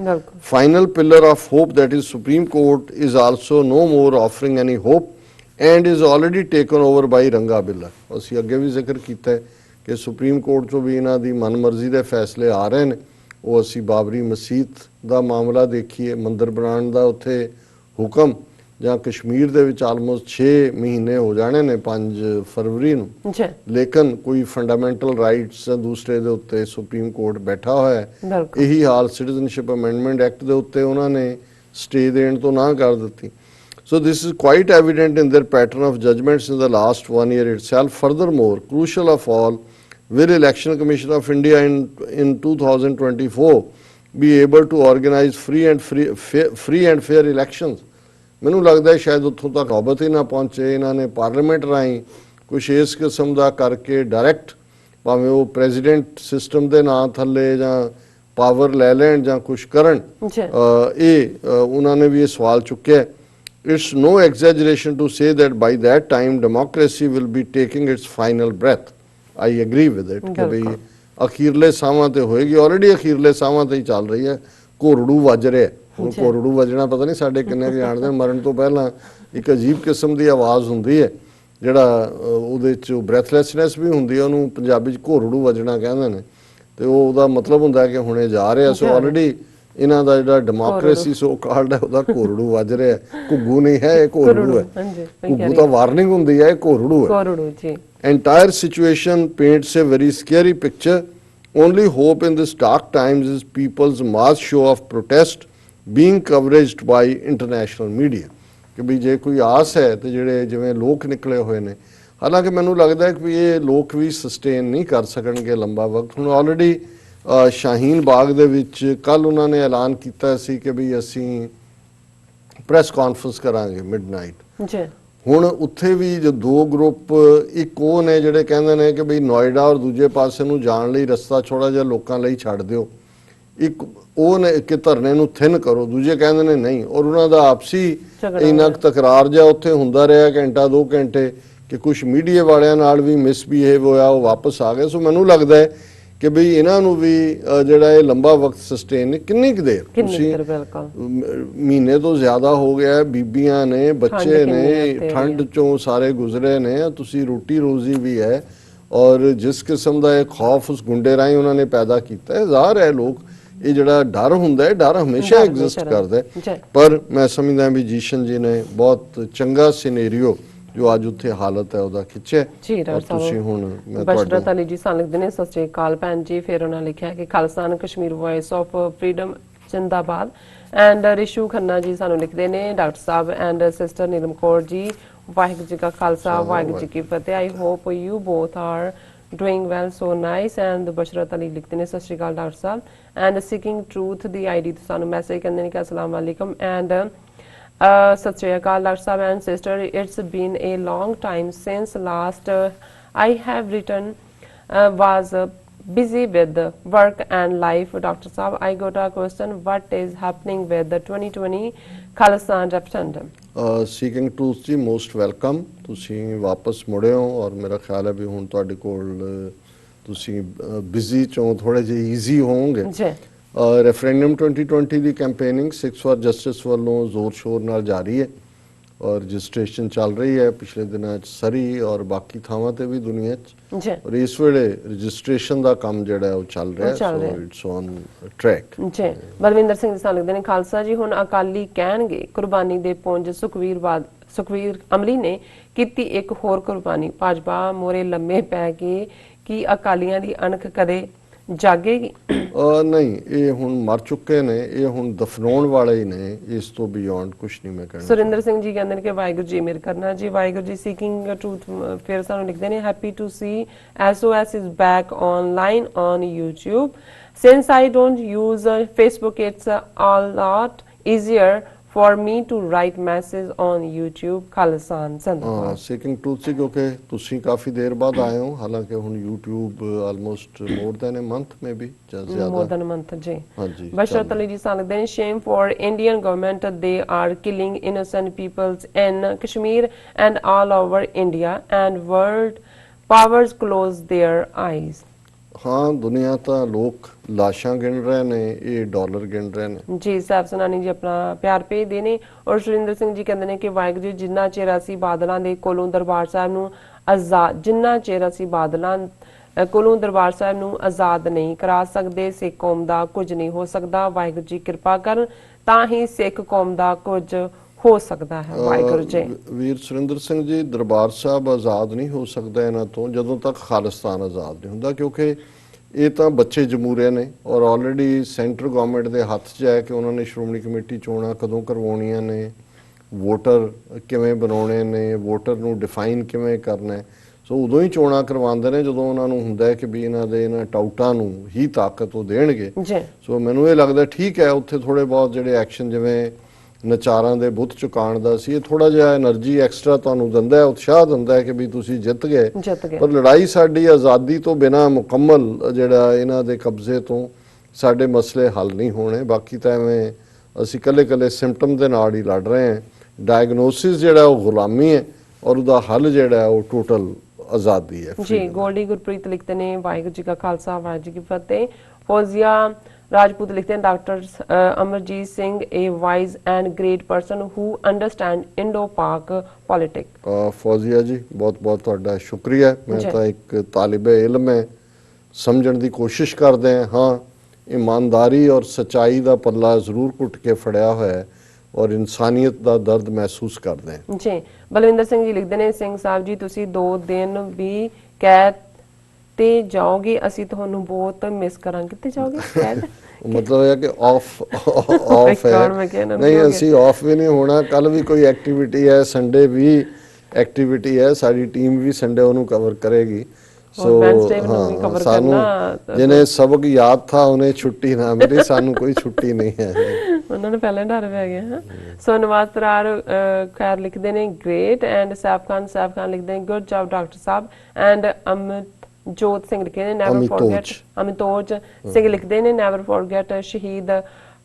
final pillar of hope that is Supreme Court is also no more offering any hope and is already taken over by Ranga Billa ਅਸੀਂ ਅੱਗੇ ਵੀ ਜ਼ਿਕਰ ਕੀਤਾ ਕਿ ਸੁਪਰੀਮ ਕੋਰਟ ਚੋਂ ਵੀ ਇਹਨਾਂ ਦੀ ਮਨਮਰਜ਼ੀ ਦੇ ਫੈਸਲੇ ਆ ਰਹੇ ਨੇ ਉਹ ਅਸੀਂ ਬਾਬਰੀ ਮਸਜਿਦ ਦਾ ਮਾਮਲਾ ਦੇਖੀਏ ਮੰਦਿਰ ਬਣਾਉਣ ਦਾ ਉੱਥੇ ਹੁਕਮ ਜਾਂ ਕਸ਼ਮੀਰ ਦੇ ਵਿੱਚ ਆਲਮੋਸਟ 6 ਮਹੀਨੇ ਹੋ ਜਾਣੇ ਨੇ 5 ਫਰਵਰੀ ਨੂੰ ਜੀ ਲੇਕਿਨ ਕੋਈ ਫੰਡਾਮੈਂਟਲ ਰਾਈਟਸ ਦੂਸਰੇ ਦੇ ਉੱਤੇ ਸੁਪਰੀਮ ਕੋਰਟ ਬੈਠਾ ਹੋਇਆ ਹੈ। ਬਿਲਕੁਲ ਇਹੀ ਹਾਲ ਸਿਟੀਜ਼ਨਸ਼ਿਪ ਅਮੈਂਡਮੈਂਟ ਐਕਟ ਦੇ ਉੱਤੇ ਉਹਨਾਂ ਨੇ ਸਟੇ ਦੇਣ ਤੋਂ ਨਾ ਕਰ ਦਿੱਤੀ। So this is quite evident in their pattern of judgments in the last 1 year itself. Furthermore, crucial of all, will Election Commission of India in 2024 be able to organize free and fair elections? ਮੈਨੂੰ ਲੱਗਦਾ ਹੈ ਸ਼ਾਇਦ ਉੱਥੋਂ ਤੱਕ ਨੌਬਤ ਹੀ ਨਾ ਪਹੁੰਚੇ। ਇਹਨਾਂ ਨੇ ਪਾਰਲੀਮੈਂਟ ਰਾਹੀਂ ਕੁਛ ਇਸ ਕਿਸਮ ਦਾ ਕਰਕੇ ਡਾਇਰੈਕਟ ਭਾਵੇਂ ਉਹ ਪ੍ਰੈਜ਼ੀਡੈਂਟ ਸਿਸਟਮ ਦੇ ਨਾਂ ਥੱਲੇ ਜਾਂ ਪਾਵਰ ਲੈ ਲੈਣ ਜਾਂ ਕੁਛ ਕਰਨ, ਇਹ ਉਹਨਾਂ ਨੇ ਵੀ ਇਹ ਸਵਾਲ ਚੁੱਕਿਆ। It's no exaggeration to say that by that time democracy will be taking its final breath. I agree with it ਕਿ ਬਈ ਅਖੀਰਲੇ ਸਾਹਾਂ ਤੇ ਹੋਏਗੀ। ਆਲਰੇਡੀ ਅਖੀਰਲੇ ਸਾਹਾਂ ਤੇ ਹੀ ਚੱਲ ਰਹੀ ਹੈ। ਘੋਰੜੂ ਵੱਜ ਰਿਹਾ ਹੁਣ। ਘੋਰੜੂ ਵੱਜਣਾ ਪਤਾ ਨਹੀਂ ਸਾਡੇ ਕਿੰਨੇ ਕੁ ਜਾਣਦੇ। ਮਰਨ ਤੋਂ ਪਹਿਲਾਂ ਇੱਕ ਅਜੀਬ ਕਿਸਮ ਦੀ ਆਵਾਜ਼ ਹੁੰਦੀ ਹੈ ਜਿਹੜਾ ਉਹਦੇ 'ਚ ਬ੍ਰੈਥਲੈਸਨੈਸ ਵੀ ਹੁੰਦੀ ਹੈ। ਉਹਨੂੰ ਪੰਜਾਬੀ 'ਚ ਘੋਰੜੂ ਵੱਜਣਾ ਕਹਿੰਦੇ ਨੇ ਤੇ ਉਹਦਾ ਮਤਲਬ ਹੁੰਦਾ ਕਿ ਹੁਣੇ ਜਾ ਰਿਹਾ। ਸੋ ਆਲਰੇਡੀ ਇਹਨਾਂ ਦਾ ਜਿਹੜਾ ਡੈਮੋਕ੍ਰੇਸੀ ਸੋ ਕਾਲਡ ਹੈ ਉਹਦਾ ਘੋਰੜੂ ਵੱਜ ਰਿਹਾ। ਘੁੱਗੂ ਨਹੀਂ ਹੈ, ਇਹ ਘੋਰੜੂ ਹੈ। ਘੁੱਗੂ ਤਾਂ ਵਾਰਨਿੰਗ ਹੁੰਦੀ ਹੈ, ਇਹ ਘੋਰੜੂ ਹੈ। Entire situation paints a very scary picture. Only hope in this dark times is people's mass show of protest being covered by international media. ਕਿ ਵੀ ਜੇ ਕੋਈ ਆਸ ਹੈ ਤੇ ਜਿਹੜੇ ਜਿਵੇਂ ਲੋਕ ਨਿਕਲੇ ਹੋਏ ਨੇ, ਹਾਲਾਂਕਿ ਮੈਨੂੰ ਲੱਗਦਾ ਹੈ ਕਿ ਇਹ ਲੋਕ ਵੀ ਸਸਟੇਨ ਨਹੀਂ ਕਰ ਸਕਣਗੇ ਲੰਬਾ ਵਕਤ। ਹੁਣ ਆਲਰੇਡੀ ਸ਼ਾਹੀਨ ਬਾਗ ਦੇ ਵਿੱਚ ਕੱਲ ਉਹਨਾਂ ਨੇ ਐਲਾਨ ਕੀਤਾ ਸੀ ਕਿ ਵੀ ਅਸੀਂ ਪ੍ਰੈਸ ਕਾਨਫਰੰਸ ਕਰਾਂਗੇ ਮਿਡਨਾਈਟ ਜੀ। ਹੁਣ ਉੱਥੇ ਵੀ ਜੋ ਦੋ ਗਰੁੱਪ, ਇੱਕ ਉਹ ਨੇ ਜਿਹੜੇ ਕਹਿੰਦੇ ਨੇ ਕਿ ਵੀ ਨੋਇਡਾ ਔਰ ਦੂਜੇ ਪਾਸੇ ਨੂੰ ਜਾਣ ਲਈ ਰਸਤਾ ਥੋੜਾ ਜਿਹਾ ਲੋਕਾਂ ਲਈ ਛੱਡ ਦਿਓ। ਇੱਕ ਉਹ ਨੇ ਕਿ ਧਰਨੇ ਨੂੰ ਥਿਨ ਕਰੋ, ਦੂਜੇ ਕਹਿੰਦੇ ਨੇ ਨਹੀਂ। ਔਰ ਉਹਨਾਂ ਦਾ ਆਪਸੀ ਇੰਨਾ ਤਕਰਾਰ ਜਿਹਾ ਉੱਥੇ ਹੁੰਦਾ ਰਿਹਾ ਘੰਟਾ 2 ਘੰਟੇ ਕਿ ਕੁਝ ਮੀਡੀਆ ਵਾਲਿਆਂ ਨਾਲ ਵੀ ਮਿਸਬਿਹੇਵ ਹੋਇਆ, ਉਹ ਵਾਪਸ ਆ ਗਏ। ਸੋ ਮੈਨੂੰ ਲੱਗਦਾ ਹੈ ਕਿ ਬਈ ਇਹਨਾਂ ਨੂੰ ਵੀ ਜਿਹੜਾ ਇਹ ਲੰਬਾ ਵਕਤ ਸਸਟੇਨ ਨੇ। ਕਿੰਨੀ ਕੁ ਦੇਰ ਤੁਸੀਂ ਮਹੀਨੇ ਤੋਂ ਜ਼ਿਆਦਾ ਹੋ ਗਿਆ, ਬੀਬੀਆਂ ਨੇ, ਬੱਚੇ ਨੇ, ਠੰਡ ਚੋਂ ਸਾਰੇ ਗੁਜ਼ਰੇ ਨੇ, ਤੁਸੀਂ ਰੋਟੀ ਰੋਜ਼ੀ ਵੀ ਹੈ। ਔਰ ਜਿਸ ਕਿਸਮ ਦਾ ਇਹ ਖੌਫ ਉਸ ਗੁੰਡੇ ਰਾਹੀਂ ਉਹਨਾਂ ਨੇ ਪੈਦਾ ਕੀਤਾ ਹੈ, ਜ਼ਾਹਰ ਹੈ ਲੋਕ ਇਹ ਜਿਹੜਾ ਡਰ ਹੁੰਦਾ ਹੈ, ਡਰ ਹਮੇਸ਼ਾ ਐਗਜ਼ਿਸਟ ਕਰਦਾ ਹੈ। ਪਰ ਮੈਂ ਸਮਝਦਾ ਵੀ ਜੀਸ਼ਨ ਜੀ ਨੇ ਬਹੁਤ ਚੰਗਾ ਸਿਨੈਰੀਓ ਜੋ ਅੱਜ ਉੱਥੇ ਹਾਲਤ ਹੈ ਉਹਦਾ ਖਿੱਚਿਆ। ਤੁਸੀਂ ਹੁਣ ਬਸ਼ਰਤ ਅਲੀ ਜੀ ਸਾਨੂੰ ਲਿਖਦੇ ਨੇ ਸਤਿ ਸ਼੍ਰੀ ਅਕਾਲ ਭੈਣ ਜੀ। ਫਿਰ ਉਹਨਾਂ ਲਿਖਿਆ ਕਿ ਖਾਲਸਾਨ ਕਸ਼ਮੀਰ ਵੌਇਸ ਆਫ ਫਰੀडम ਜਿੰਦਾਬਾਦ। ਐਂਡ ਰਿਸ਼ੂ ਖੰਨਾ ਜੀ ਸਾਨੂੰ ਲਿਖਦੇ ਨੇ doctor sahib and sister Neelam Kaur ji, Waheguru ji ਕਾ ਖਾਲਸਾ ਵਾਹਿਗੁਰੂ ਜੀ ਕੀ ਫਤਿਹ। I hope you both are doing well, so nice। and ਬਸ਼ਰਤ ਅਲੀ ਲਿਖਦੇ ਨੇ ਸਤਿ ਸ਼੍ਰੀ ਅਕਾਲ doctor sahib. And seeking truth ਦੀ ਆਈਡੀ ਤੋਂ ਸਾਨੂੰ ਮੈਸੇਜ ਕਹਿੰਦੇ ਨੇ ਕਿ ਅਸਲਾਮ ਵਾਲੇਕਮ। ਐਂਡ ਸਤਿ ਸ਼੍ਰੀ ਅਕਾਲ doctor sahib and sister, it's been a long time since last I have written, was busy with work and life। Dr. Saab, I got a question, what is happening with the 2020 Khalistan referendum? Seeking truth ਜੀ most welcome. ਤੁਸੀਂ ਵਾਪਸ ਮੁੜੇ ਹੋ ਔਰ ਮੇਰਾ ਖਿਆਲ ਹੈ ਵੀ ਹੁਣ ਤੁਹਾਡੇ ਕੋਲ ਤੁਸੀਂ ਬਿਜ਼ੀ ਚੋਂ ਥੋੜੇ ਜਿਹੇ ਈਜ਼ੀ ਹੋਵੋਗੇ ਜੀ। Referendum 2020 the campaigning 6 for justice ਵੱਲੋਂ ਜ਼ੋਰ ਸ਼ੋਰ ਨਾਲ ਜਾਰੀ ਹੈ ਔਰ ਰਜਿਸਟ੍ਰੇਸ਼ਨ ਚੱਲ ਰਹੀ ਹੈ ਪਿਛਲੇ ਦਿਨਾਂ 'ਚ ਸਰੀ ਔਰ ਬਾਕੀ ਥਾਵਾਂ ਤੇ ਵੀ ਦੁਨੀਆ 'ਚ ਜੀ। ਔਰ ਇਸ ਵੇਲੇ ਰਜਿਸਟ੍ਰੇਸ਼ਨ ਦਾ ਕੰਮ ਜਿਹੜਾ ਹੈ ਉਹ ਚੱਲ ਰਿਹਾ ਹੈ। ਸੋ ਇਟਸ ਔਨ ਟਰੈਕ ਜੀ। ਬਲਵਿੰਦਰ ਸਿੰਘ ਜੀ ਸਾਨੂੰ ਲਿਖਦੇ ਨੇ ਖਾਲਸਾ ਜੀ ਹੁਣ ਅਕਾਲੀ ਕਹਿਣਗੇ ਕੁਰਬਾਨੀ ਦੇ ਪੁੰਜ ਸੁਖਵੀਰ ਅਮਲੀ ਨੇ ਕੀਤੀ ਇੱਕ ਹੋਰ ਕੁਰਬਾਨੀ, ਭਾਜਪਾ ਮੋਰੇ ਲੰਮੇ ਪੈ ਗਏ ਕਿ ਅਕਾਲੀਆਂ ਦੀ ਅਣਖ ਕਦੇ ਜਾਗੇਗੀ? ਨਹੀਂ, ਇਹ ਹੁਣ ਮਰ ਚੁੱਕੇ ਨੇ, ਇਹ ਹੁਣ ਦਫਨਾਉਣ ਵਾਲੇ ਹੀ ਨੇ, ਇਸ ਤੋਂ ਬਿਯੋਂਡ ਕੁਝ ਨਹੀਂ ਮੈਂ ਕਹਿਣਾ। ਸੁਰਿੰਦਰ ਸਿੰਘ ਜੀ ਕਹਿੰਦੇ ਨੇ ਕਿ ਵਾਹਿਗੁਰੂ ਜੀ ਮੇਰ ਕਰਨਾ ਜੀ। ਵਾਹਿਗੁਰੂ ਜੀ ਸੀਕਿੰਗ ਟਰੂਥ ਫਿਰ ਸਾਨੂੰ ਲਿਖਦੇ ਨੇ happy to see SOS is back online on YouTube. Since I don't use Facebook, it's a lot easier for me to write message on YouTube। ਖਾਲਸਾਨ ਜ਼ਿੰਦਾਬਾਦ। ਸੀਕਿੰਗ ਟਰੂਥ ਸੀ ਕਿਉਂਕਿ ਤੁਸੀਂ ਕਾਫੀ ਦੇਰ ਬਾਅਦ ਆਏ ਹੋ, ਹਾਲਾਂਕਿ ਹੁਣ YouTube almost more than a month maybe ਜਾਂ ਜ਼ਿਆਦਾ ਮੋਰ ਦੈਨ ਅ ਮੰਥ ਜੀ। ਹਾਂਜੀ। ਬਸ਼ਰਤ ਅਲੀ ਜੀ ਸਾਨੂੰ ਲਿਖਦੇ ਨੇ shame for Indian government, they are killing innocent peoples in Kashmir and all over India and world powers close their eyes। ਹਾਂ, ਦੁਨੀਆ ਤਾਂ ਲੋਕ ਲਾਸ਼ਾਂ ਗਿਣ ਰਹੇ ਨੇ, ਇਹ ਡਾਲਰ ਗਿਣ ਰਹੇ ਨੇ ਜੀ। ਸਾਹਿਬ ਸੁਨਾਨੀ ਜੀ ਆਪਣਾ ਪਿਆਰ ਭੇਜਦੇ ਨੇ ਔਰ ਸੁਰਿੰਦਰ ਸਿੰਘ ਜੀ ਕਹਿੰਦੇ ਨੇ ਕਿ ਵਾਹਿਗੁਰੂ ਜੀ ਜਿੰਨਾ ਚਿਰ ਅਸੀਂ ਬਾਦਲਾਂ ਦੇ ਕੋਲੋਂ ਦਰਬਾਰ ਸਾਹਿਬ ਨੂੰ ਆਜ਼ਾਦ ਨਹੀਂ ਕਰਾ ਸਕਦੇ, ਸਿੱਖ ਕੌਮ ਦਾ ਕੁਝ ਨਹੀਂ ਹੋ ਸਕਦਾ। ਵਾਹਿਗੁਰੂ ਜੀ ਕਿਰਪਾ ਕਰਨ ਤਾਂ ਹੀ ਸਿੱਖ ਕੌਮ ਦਾ ਕੁਝ ਹੋ ਸਕਦਾ ਹੈ? ਵਾਹਿਗੁਰੂ ਜੀ। ਵੀਰ ਸੁਰਿੰਦਰ ਸਿੰਘ ਜੀ, ਦਰਬਾਰ ਸਾਹਿਬ ਆਜ਼ਾਦ ਨਹੀਂ ਹੋ ਸਕਦਾ ਇਹਨਾਂ ਤੋਂ ਜਦੋਂ ਤੱਕ ਖਾਲਿਸਤਾਨ ਆਜ਼ਾਦ ਨਹੀਂ ਹੁੰਦਾ, ਕਿਉਂਕਿ ਇਹ ਤਾਂ ਬੱਚੇ ਜਮਹੂਰੀਆ ਨੇ ਔਰ ਆਲਰੇਡੀ ਸੈਂਟਰ ਗਵਰਨਮੈਂਟ ਦੇ ਹੱਥ 'ਚ ਹੈ ਕਿ ਉਹਨਾਂ ਨੇ ਸ਼੍ਰੋਮਣੀ ਕਮੇਟੀ ਚੋਣਾਂ ਕਦੋਂ ਕਰਵਾਉਣੀਆਂ ਨੇ, ਵੋਟਰ ਕਿਵੇਂ ਬਣਾਉਣੇ ਨੇ, ਵੋਟਰ ਨੂੰ ਡਿਫਾਈਨ ਕਿਵੇਂ ਕਰਨਾ ਹੈ। ਸੋ ਉਦੋਂ ਹੀ ਚੋਣਾਂ ਕਰਵਾਉਂਦੇ ਨੇ ਜਦੋਂ ਉਹਨਾਂ ਨੂੰ ਹੁੰਦਾ ਹੈ ਕਿ ਵੀ ਇਹਨਾਂ ਟਾਊਟਾਂ ਨੂੰ ਹੀ ਤਾਕਤ ਉਹ ਦੇਣਗੇ। ਸੋ ਮੈਨੂੰ ਇਹ ਲੱਗਦਾ ਠੀਕ ਹੈ, ਉੱਥੇ ਥੋੜੇ ਬਹੁਤ ਜਿਹੜੇ ਐਕਸ਼ਨ ਜਿਵੇਂ ਨਚਾਰਾਂ ਦੇ ਬੁੱਤ ਚੁਕਾਉਣ ਦਾ ਸੀ, ਇਹ ਥੋੜਾ ਜਿਹਾ એનર્ਜੀ ਐਕਸਟਰਾ ਤੁਹਾਨੂੰ ਦਿੰਦਾ ਹੈ, ਉਤਸ਼ਾਹ ਦਿੰਦਾ ਹੈ ਕਿ ਵੀ ਤੁਸੀਂ ਜਿੱਤ ਗਏ। ਪਰ ਲੜਾਈ ਸਾਡੀ ਆਜ਼ਾਦੀ ਤੋਂ ਬਿਨਾਂ ਮੁਕੰਮਲ ਜਿਹੜਾ ਇਹਨਾਂ ਦੇ ਕਬਜ਼ੇ ਤੋਂ ਸਾਡੇ ਮਸਲੇ ਹੱਲ ਨਹੀਂ ਹੋਣੇ। ਬਾਕੀ ਤਾਂ ਐਵੇਂ ਅਸੀਂ ਕੱਲੇ ਸਿੰਪਟਮ ਦੇ ਨਾਲ ਹੀ ਲੜ ਰਹੇ ਹਾਂ। ਡਾਇਗਨੋਸਿਸ ਜਿਹੜਾ ਉਹ ਗੁਲਾਮੀ ਹੈ ਔਰ ਉਹਦਾ ਹੱਲ ਜਿਹੜਾ ਉਹ ਟੋਟਲ ਆਜ਼ਾਦੀ ਹੈ ਜੀ। ਗੋਲਡੀ ਗੁਰਪ੍ਰੀਤ ਲਿਖते हैं वाहिगुरू जी का खालसा वाहिगुरू जी की फतेह। फौजिया राजपूत लिखते हैं doctor Amarjeet Singh A wise and great person who understand Indo पाक पॉलिटिक। फौजिया जी बहुत बहुत ਤੁਹਾਡਾ ਸ਼ੁਕਰੀਆ। ਮੈਂ ਤਾਂ ਇੱਕ ਤਾਲਿਬੇ ਇਲਮ ਹੈ, ਸਮਝਣ ਦੀ ਕੋਸ਼ਿਸ਼ ਕਰਦੇ ਹਾਂ। ਹਾਂ, ਇਮਾਨਦਾਰੀ ਔਰ ਸਚਾਈ ਦਾ ਪੱਲਾ ਜ਼ਰੂਰ ਘੁੱਟ ਕੇ ਫੜਿਆ ਹੋਇਆ ਹੈ ਔਰ ਇਨਸਾਨੀਅਤ ਦਾ ਦਰਦ ਮਹਿਸੂਸ ਕਰਦੇ ਹਾਂ ਜੀ। ਬਲਵਿੰਦਰ ਸਿੰਘ ਜੀ ਲਿਖਦੇ ਨੇ ਸਿੰਘ ਸਾਹਿਬ ਜੀ ਤੁਸੀਂ 2 ਦਿਨ ਵੀ ਕੈਦ ਤੇ ਜਾਓਗੇ, ਅਸੀਂ ਤੁਹਾਨੂੰ ਬਹੁਤ ਮਿਸ ਕਰਾਂਗੇ। ਕਿੱਥੇ ਜਾਓਗੇ? ਕੈਦ ਮਤਲਬ ਹੈ ਕਿ ਆਫ ਹੈ। ਨਹੀਂ, ਅਸੀਂ ਆਫ ਵੀ ਨਹੀਂ ਹੋਣਾ। ਕੱਲ ਵੀ ਕੋਈ ਐਕਟੀਵਿਟੀ ਹੈ, ਸੰਡੇ ਵੀ ਐਕਟੀਵਿਟੀ ਹੈ, ਸਾਡੀ ਟੀਮ ਵੀ ਸੰਡੇ ਉਹਨੂੰ ਕਵਰ ਕਰੇਗੀ। ਸੋ ਹਾਂ, ਸਾਨੂੰ ਜਿਹਨੇ ਸਬਕ ਯਾਦ ਥਾ ਉਹਨੇ ਛੁੱਟੀ ਨਾ ਮਿਲੀ, ਸਾਨੂੰ ਕੋਈ ਛੁੱਟੀ ਨਹੀਂ ਹੈ। ਉਹਨਾਂ ਨੂੰ ਪਹਿਲਾਂ ਡਰ ਪੈ ਗਿਆ। ਹਾਂ, ਸੋ ਨਵਾਜ਼ ਤਰਾਰ ਖੈਰ ਲਿਖਦੇ ਨੇ ਗ੍ਰੇਟ ਐਂਡ ਸੈਫ ਖਾਨ ਲਿਖਦੇ ਨੇ good job doctor sahib and ਅਮਜੋਤ Singh ਲਿਖਦੇ ਨੇ ਨੈਵਰ ਫੋਰਗੇਟ। ਅਮਿਤੋਜ ਸਿੰਘ ਲਿਖਦੇ ਨੇ ਨੈਵਰ ਫੋਰਗੇਟ ਸ਼ਹੀਦ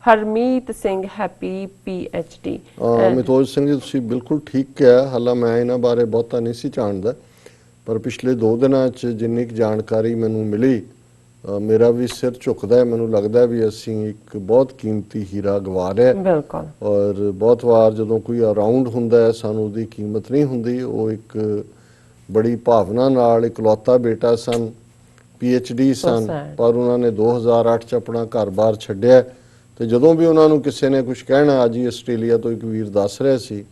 ਹਰਮੀਤ ਸਿੰਘ ਹੈਪੀ PhD। ਅਮਿਤੋਜ ਸਿੰਘ ਜੀ ਤੁਸੀਂ ਬਿਲਕੁਲ ਠੀਕ ਕਿਹਾ। ਹਾਲਾਂ ਮੈਂ ਇਹਨਾਂ ਬਾਰੇ ਬਹੁਤਾ ਨਹੀਂ ਸੀ ਜਾਣਦਾ, ਪਰ ਪਿਛਲੇ 2 ਦਿਨਾਂ 'ਚ ਜਿੰਨੀ ਕੁ ਜਾਣਕਾਰੀ ਮੈਨੂੰ ਮਿਲੀ ਮੇਰਾ ਵੀ ਸਿਰ ਝੁਕਦਾ ਹੈ। ਮੈਨੂੰ ਲੱਗਦਾ ਵੀ ਅਸੀਂ ਇੱਕ ਬਹੁਤ ਕੀਮਤੀ ਹੀਰਾ ਗਵਾ ਰਹੇ ਬਿਲਕੁਲ। ਔਰ ਬਹੁਤ ਵਾਰ ਜਦੋਂ ਕੋਈ ਅਰਾਊਂਡ ਹੁੰਦਾ ਹੈ ਸਾਨੂੰ ਉਹਦੀ ਕੀਮਤ ਨਹੀਂ ਹੁੰਦੀ। ਉਹ ਇੱਕ ਬੜੀ ਭਾਵਨਾ ਨਾਲ ਇਕਲੌਤਾ ਬੇਟਾ ਸਨ, PhD ਸਨ, ਪਰ ਉਹਨਾਂ ਨੇ 2008 'ਚ ਆਪਣਾ ਘਰ-ਬਾਰ ਛੱਡਿਆ ਤੇ ਜਦੋਂ ਵੀ ਉਹਨਾਂ ਨੂੰ ਕਿਸੇ ਨੇ ਕੁਝ ਕਹਿਣਾ, ਅੱਜ ਹੀ ਆਸਟ੍ਰੇਲੀਆ ਤੋਂ ਇੱਕ ਵੀਰ ਦੱਸ ਰਿਹਾ ਸੀ,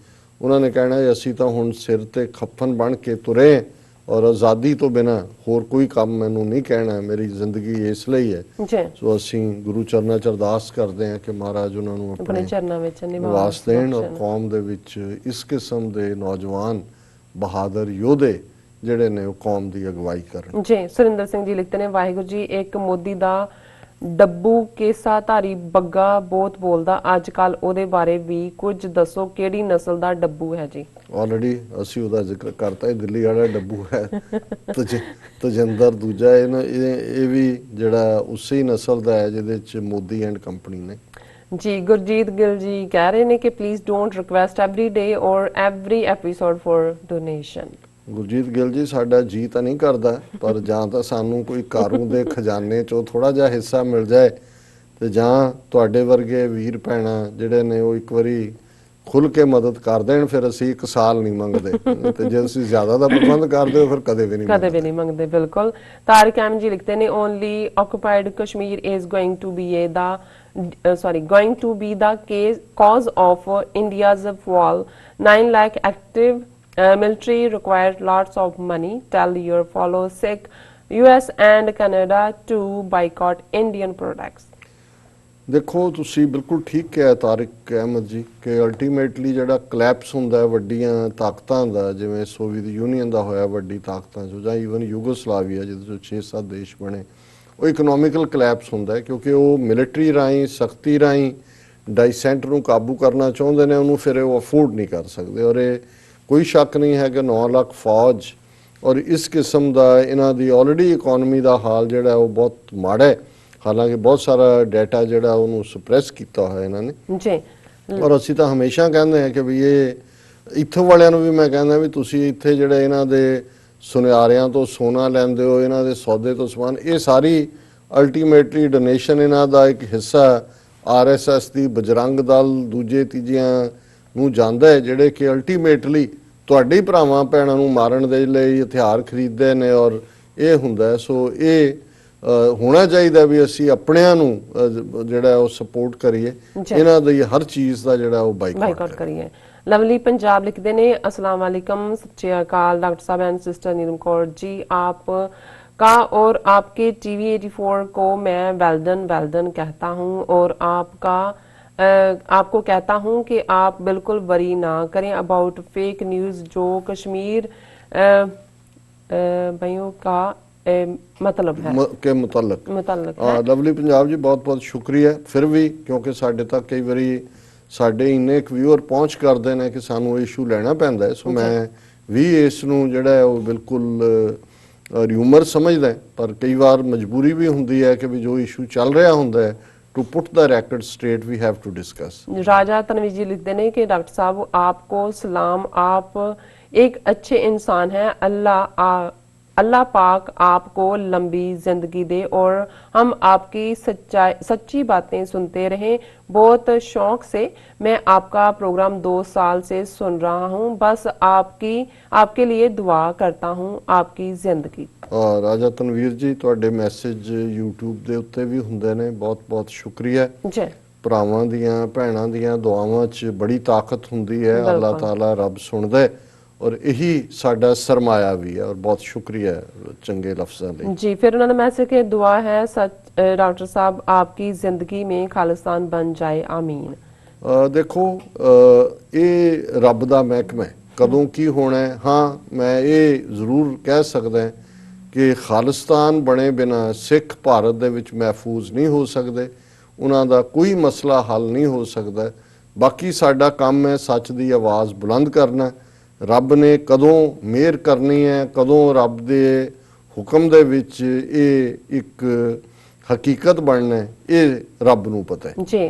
ਉਹਨਾਂ ਨੇ ਕਹਿਣਾ ਅਸੀਂ ਤਾਂ ਹੁਣ ਸਿਰ ਤੇ ਖੱਫਨ ਬਣ ਕੇ ਤੁਰੇ ਔਰ ਆਜ਼ਾਦੀ ਤੋਂ ਬਿਨਾਂ ਹੋਰ ਕੋਈ ਕੰਮ ਮੈਨੂੰ ਨਹੀਂ ਕਹਿਣਾ, ਮੇਰੀ ਜ਼ਿੰਦਗੀ ਇਸ ਲਈ ਹੈ। ਸੋ ਅਸੀਂ ਗੁਰੂ ਚਰਨਾਂ 'ਚ ਅਰਦਾਸ ਕਰਦੇ ਹਾਂ ਕਿ ਮਹਾਰਾਜ ਉਹਨਾਂ ਨੂੰ ਆਪਣੇ ਚਰਨਾਂ ਵਿੱਚ ਨਿਵਾਸ ਦੇਣ ਔਰ ਕੌਮ ਦੇ ਵਿੱਚ ਇਸ ਕਿਸਮ ਦੇ ਨੌਜਵਾਨ ਬਹਾਦਰ ਯੋਧੇ ਜਿਹੜੇ ਨੇ ਉਹ ਕੌਮ ਦੀ ਅਗਵਾਈ ਕਰਨ। ਜੀ। ਸੁਰਿੰਦਰ ਸਿੰਘ ਜੀ ਲਿਖਦੇ ਨੇ ਵਾਹਿਗੁਰੂ ਜੀ ਇੱਕ ਮੋਦੀ ਦਾ ਡੱਬੂ ਕੇਸਾਧਾਰੀ ਬੱਗਾ ਬਹੁਤ ਬੋਲਦਾ, ਅੱਜ ਕੱਲ ਉਹਦੇ ਬਾਰੇ ਵੀ ਕੁਝ ਦੱਸੋ, ਕਿਹੜੀ ਨਸਲ ਦਾ ਡੱਬੂ ਹੈ ਜੀ? ਆਲਰੇਡੀ ਅਸੀਂ ਉਹਦਾ ਜ਼ਿਕਰ ਕਰਤਾ, ਇਹ ਦਿੱਲੀ ਵਾਲਾ ਡੱਬੂ ਹੈ ਤਜਿੰਦਰ। ਦੂਜਾ ਇਹ ਵੀ ਜਿਹੜਾ ਉਸੇ ਨਸਲ ਦਾ ਹੈ ਜਿਹਦੇ ਚ ਮੋਦੀ ਐਂਡ ਕੰਪਨੀ ਨੇ। ਜੀ। ਗੁਰਜੀਤ ਗਿੱਲ ਜੀ ਕਹਿ ਰਹੇ ਨੇ ਕਿ please don't request every day or every episode for donation. Gurjeet Gill ji ਸਾਡਾ ਜੀ ਤਾਂ ਨਹੀਂ ਕਰਦਾ, ਪਰ ਜਾਂ ਤਾਂ ਸਾਨੂੰ ਕੋਈ ਕਾਰੂ ਦੇ ਖਜ਼ਾਨੇ ਚੋਂ ਥੋੜਾ ਜਿਹਾ ਹਿੱਸਾ ਮਿਲ ਜਾਏ ਤੇ ਜਾਂ ਤੁਹਾਡੇ ਵਰਗੇ ਵੀਰ ਭੈਣਾਂ ਜਿਹੜੇ ਨੇ ਉਹ ਇੱਕ ਵਾਰੀ ਖੁੱਲ ਕੇ ਮਦਦ ਕਰ ਦੇਣ, ਫਿਰ ਅਸੀਂ 1 ਸਾਲ ਨਹੀਂ ਮੰਗਦੇ ਤੇ ਜੇ ਤੁਸੀਂ ਜ਼ਿਆਦਾ ਦਾ ਪ੍ਰਬੰਧ ਕਰਦੇ ਹੋ ਫਿਰ ਕਦੇ ਵੀ ਨਹੀਂ ਮੰਗਦੇ। ਬਿਲਕੁਲ। ਤਾਰਿਕ ਅਹਿਮਦ ਜੀ ਲਿਖਦੇ ਨੇ only occupied Kashmir is going to be the cause of India's fall. 9 lakh active military required lots of money. Tell your followers sick US and Canada to boycott Indian products. ਦੇਖੋ ਤੁਸੀਂ ਬਿਲਕੁਲ ਠੀਕ ਕਿਹਾ ਤਾਰਿਕ ਅਹਿਮਦ ਜੀ ਕਿ ਅਲਟੀਮੇਟਲੀ ਜਿਹੜਾ ਕਲੈਪਸ ਹੁੰਦਾ ਹੈ ਵੱਡੀਆਂ ਤਾਕਤਾਂ ਦਾ, ਜਿਵੇਂ ਸੋਵੀਅਤ ਯੂਨੀਅਨ ਦਾ ਹੋਇਆ ਵੱਡੀ ਤਾਕਤਾਂ ਚੋਂ, ਜਾਂ ਈਵਨ ਯੂਗੋਸਲਾਵੀਆ ਜਿਹਦੇ ਚੋਂ 6-7 ਦੇਸ਼ ਬਣੇ, ਉਹ ਇਕਨੋਮਿਕਲ ਕਲੈਪਸ ਹੁੰਦਾ ਹੈ ਕਿਉਂਕਿ ਉਹ ਮਿਲਟਰੀ ਰਾਹੀਂ ਸਖਤੀ ਰਾਹੀਂ ਡਾਈਸੈਂਟ ਨੂੰ ਕਾਬੂ ਕਰਨਾ ਚਾਹੁੰਦੇ ਨੇ, ਉਹਨੂੰ ਫਿਰ ਉਹ ਅਫੋਰਡ ਨਹੀਂ ਕਰ ਸਕਦੇ। ਔਰ ਇਹ ਕੋਈ ਸ਼ੱਕ ਨਹੀਂ ਹੈ ਕਿ 9 ਲੱਖ ਫੌਜ ਔਰ ਇਸ ਕਿਸਮ ਦਾ ਇਹਨਾਂ ਦੀ ਆਲਰੇਡੀ ਇਕਨੋਮੀ ਦਾ ਹਾਲ ਜਿਹੜਾ ਉਹ ਬਹੁਤ ਮਾੜਾ ਹੈ। ਹਾਲਾਂਕਿ ਬਹੁਤ ਸਾਰਾ ਡਾਟਾ ਜਿਹੜਾ ਉਹਨੂੰ ਸਪਰੈਸ ਕੀਤਾ ਹੋਇਆ ਇਹਨਾਂ ਨੇ ਜੀ। ਔਰ ਅਸੀਂ ਤਾਂ ਹਮੇਸ਼ਾ ਕਹਿੰਦੇ ਹਾਂ ਕਿ ਵੀ ਇਹ ਇੱਥੋਂ ਵਾਲਿਆਂ ਨੂੰ ਵੀ ਮੈਂ ਕਹਿੰਦਾ ਵੀ ਤੁਸੀਂ ਇੱਥੇ ਜਿਹੜੇ ਇਹਨਾਂ ਦੇ ਸੁਨਿਆਰਿਆਂ ਤੋਂ ਸੋਨਾ ਲੈਂਦੇ ਹੋ, ਇਹਨਾਂ ਦੇ ਸੌਦੇ ਤੋਂ ਸਮਾਨ, ਇਹ ਸਾਰੀ ਅਲਟੀਮੇਟਲੀ ਡੋਨੇਸ਼ਨ ਇਹਨਾਂ ਦਾ ਇੱਕ ਹਿੱਸਾ RSS ਦੀ ਬਜਰੰਗ ਦਲ ਦੂਜੇ ਤੀਜਿਆਂ ਨੂੰ ਜਾਂਦਾ ਹੈ, ਜਿਹੜੇ ਕਿ ਅਲਟੀਮੇਟਲੀ ਤੁਹਾਡੇ ਭਰਾਵਾਂ ਭੈਣਾਂ ਨੂੰ ਮਾਰਨ ਦੇ ਲਈ ਹਥਿਆਰ ਖਰੀਦਦੇ ਨੇ ਔਰ ਇਹ ਹੁੰਦਾ। ਸੋ ਇਹ ਹੋਣਾ ਚਾਹੀਦਾ ਵੀ ਅਸੀਂ ਆਪਣਿਆਂ ਨੂੰ ਜਿਹੜਾ ਉਹ ਸਪੋਰਟ ਕਰੀਏ, ਇਹਨਾਂ ਦੀ ਹਰ ਚੀਜ਼ ਦਾ ਜਿਹੜਾ ਉਹ ਬਾਈਕਾਟ ਕਰੀਏ। ਲਵਲੀ ਪੰਜਾਬ ਲਿਖਦੇ ਨੇ, अस्सलाम वालेकुम, सच्चे अकाल डॉक्टर साहब एंड सिस्टर नीलम कौर जी, आप का और आपके टीवी 84 को मैं वेल्डन कहता हूं और आपको कहता हूं कि आप बिल्कुल वरी ना करें अबाउट फेक न्यूज़ जो कश्मीर भाइयों का मतलब है के मुतल्लक है। लवली पंजाब जी बहुत बहुत शुक्रिया फिर भी, क्योंकि साडे तक कई बारी ਸਾਡੇ ਇੰਨੇ ਕੁ ਵਿਊਅਰ ਪਹੁੰਚ ਕਰਦੇ ਨੇ ਕਿ ਸਾਨੂੰ ਇਸ਼ੂ ਲੈਣਾ ਪੈਂਦਾ। ਸੋ ਮੈਂ ਵੀ ਇਸ ਨੂੰ ਜਿਹੜਾ ਉਹ ਬਿਲਕੁਲ ਰਿਊਮਰ ਸਮਝਦਾ, ਪਰ ਕਈ ਵਾਰ ਮਜਬੂਰੀ ਵੀ ਹੁੰਦੀ ਹੈ ਕਿ ਵੀ ਜੋ ਇਸ਼ੂ ਚੱਲ ਰਿਹਾ ਹੁੰਦਾ ਹੈ, to put the record straight we have to discuss। Raja Tanveer ji लिखते हैं कि डॉक्टर साहब आपको सलाम, आप एक अच्छे इंसान हैं, अल्लाह पाक आपको लंबी जिंदगी दे और हम आपकी सच्ची बातें सुनते रहें। बहुत शौक से मैं आपका प्रोग्राम 2 साल से सुन रहा हूं, बस आपके लिए दुआ करता हूं, आपकी जिंदगी। ਰਾਜਾ ਤਨਵੀਰ ਜੀ, ਤੁਹਾਡੇ ਮੈਸੇਜ YouTube ਦੇ ਉੱਤੇ ਵੀ ਹੁੰਦੇ ਨੇ, ਬਹੁਤ ਬਹੁਤ ਸ਼ੁਕਰੀਆ ਜੀ। ਭਰਾਵਾਂ ਦੀਆਂ ਭੈਣਾਂ ਦੀਆਂ ਦੁਆਵਾਂ 'ਚ ਬੜੀ ਤਾਕਤ ਹੁੰਦੀ ਹੈ, ਅੱਲਾਹ ਤਾਲਾ ਰੱਬ ਸੁਣਦਾ ਹੈ और यही साडा सरमाया भी है। और बहुत शुक्रिया चंगे लफ्ज़ां लिए जी। फिर उन्होंने मैसेज के दुआ है सच डॉक्टर साहब आपकी जिंदगी में खालिस्तान बन जाए, आमीन। देखो ये रब दा महकमा है, कदों की होना है। हाँ, मैं ये जरूर कह सकदा कि खालिस्तान बने बिना सिख भारत दे विच महफूज नहीं हो सकते, उन्हां दा कोई मसला हल नहीं हो सकता। बाकी साडा काम है सच दी आवाज़ बुलंद करना। रब ने कदों मेहर करनी है, कदों रब दे हुक्म दे विच ये एक हकीकत बनना है, ये रब नूं पता है जी।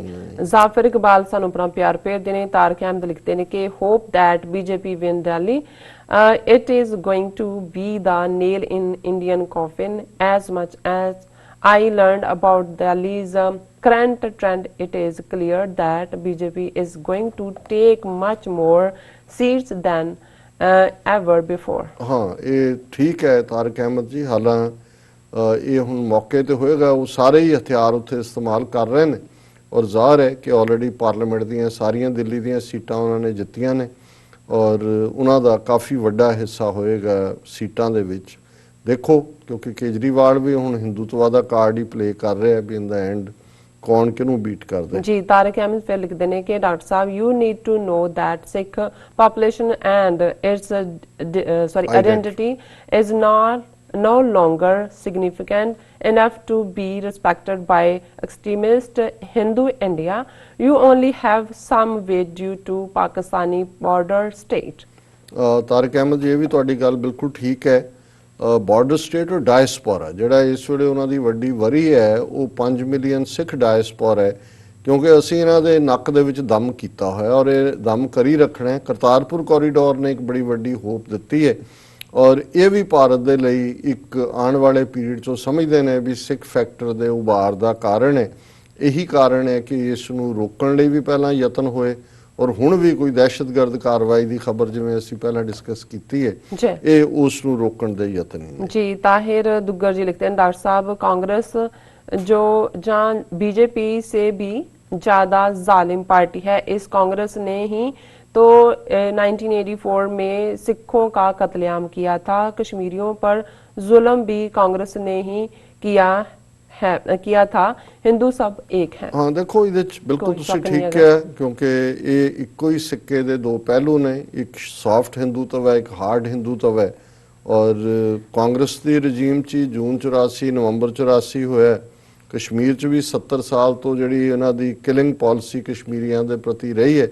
जाफर इकबाल सानू अपना प्यार भेजते हैं। तारक अहमद लिखते हैं कि hope that BJP win Delhi, it is going to be the nail in Indian coffin. As much as I learned about Delhi's current trend, it is clear that BJP is going to take much more seats than ever before। हाँ, ये ठीक है तारक अहमद जी। हालां ये हुण मौके ते होएगा, वो सारे ही हथियार उत्थे इस्तेमाल कर रहे हैं और ज़ाहिर है कि ऑलरेडी पार्लीमेंट दीयां सारियां दिल्ली दीयां सीटां उन्होंने जित्तियां ने और उन्हां दा काफ़ी वड्डा हिस्सा होएगा सीटां दे विच। देखो, क्योंकि केजरीवाल भी हुण हिंदुत्व दा कार्ड ही प्ले कर रहे हैं भी इन द एंड कौन किनू बीट कर दे। जी। तारिक अहमद फिर लिखते हैं कि डॉक्टर साहब you need to know that Sikh population and its identity is not no longer significant enough to be respected by extremist Hindu India. You only have some weight due to Pakistani border state। Tariq Ahmad ji, ये भी तुहाडी गल बिल्कुल ठीक है। Border state ਔਰ diaspora ਜਿਹੜਾ ਇਸ ਵੇਲੇ ਉਹਨਾਂ ਦੀ ਵੱਡੀ ਵਰੀ ਹੈ, ਉਹ 5 ਮਿਲੀਅਨ ਸਿੱਖ ਡਾਇਸਪੋਰਾ ਹੈ, ਕਿਉਂਕਿ ਅਸੀਂ ਇਹਨਾਂ ਦੇ ਨੱਕ ਦੇ ਵਿੱਚ ਦਮ ਕੀਤਾ ਹੋਇਆ ਔਰ ਇਹ ਦਮ ਕਰੀ ਰੱਖਣਾ ਹੈ। ਕਰਤਾਰਪੁਰ ਕੋਰੀਡੋਰ ਨੇ ਇੱਕ ਬੜੀ ਵੱਡੀ ਹੋਪ ਦਿੱਤੀ ਹੈ ਔਰ ਇਹ ਵੀ ਭਾਰਤ ਦੇ ਲਈ ਇੱਕ ਆਉਣ ਵਾਲੇ ਪੀਰੀਅਡ 'ਚੋਂ ਸਮਝਦੇ ਨੇ ਵੀ ਸਿੱਖ ਫੈਕਟਰ ਦੇ ਉਭਾਰ ਦਾ ਕਾਰਨ ਹੈ। ਇਹੀ ਕਾਰਨ ਹੈ ਕਿ ਇਸ ਨੂੰ ਰੋਕਣ ਲਈ ਵੀ ਪਹਿਲਾਂ ਯਤਨ ਹੋਏ और हुण भी कोई दहशतगर्द कार्रवाई की खबर जिवें असीं पहला डिस्कस की है, ये उस नूं रोकण दे यतन ही जी। ताहिर दुग्गर जी लिखते हैं डॉक्टर साहब कांग्रेस जो जान बीजेपी से भी ज्यादा जालिम पार्टी है, इस कांग्रेस ने ही तो 1984 में सिखों का कत्लेआम किया था, कश्मीरियों पर जुल्म भी कांग्रेस ने ही किया था, हिंदू सब एक है। हाँ, देखो ये बिल्कुल तुसीं ठीक है, क्योंकि ये इक्को ही सिक्के दे दो पहलू ने, एक सॉफ्ट हिंदूत्व है, एक हार्ड हिंदूत्व है। और कांग्रेस की रजीम च जून 84 नवंबर 84 होया, कश्मीर च भी 70 साल तो जिहड़ी इन्हां दी किलिंग पॉलिसी कश्मीरियां दे प्रति रही है,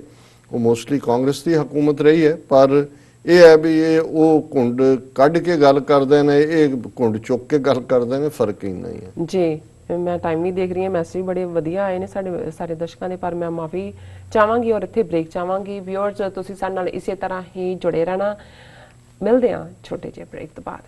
वो मोस्टली कांग्रेस की हुकूमत रही है। पर ਇਹ ਹੈ ਵੀ ਇਹ ਉਹ ਘੁੰਡ ਕੱਢ ਕੇ ਗੱਲ ਕਰਦੇ ਨੇ, ਇਹ ਘੁੰਡ ਚੁੱਕ ਕੇ ਗੱਲ ਕਰਦੇ ਨੇ, ਫਰਕ ਹੀ ਨਹੀਂ ਹੈ ਜੀ। ਮੈਂ ਟਾਈਮ ਵੀ ਦੇਖ ਰਹੀ ਹਾਂ, ਮੈਸੇਜ ਬੜੇ ਵਧੀਆ ਆਏ ਨੇ ਸਾਡੇ ਸਾਰੇ ਦਰਸ਼ਕਾਂ ਦੇ, ਪਰ ਮੈਂ ਮਾਫੀ ਚਾਹਾਂਗੀ ਔਰ ਇੱਥੇ ਬ੍ਰੇਕ ਚਾਹਾਂਗੀ। ਵਿਊਅਰਸ, ਤੁਸੀਂ ਸਾਡੇ ਨਾਲ ਇਸੇ ਤਰ੍ਹਾਂ ਹੀ ਜੁੜੇ ਰਹਿਣਾ। ਮਿਲਦੇ ਹਾਂ ਛੋਟੇ ਜਿਹੇ ਬ੍ਰੇਕ ਤੋਂ ਬਾਅਦ।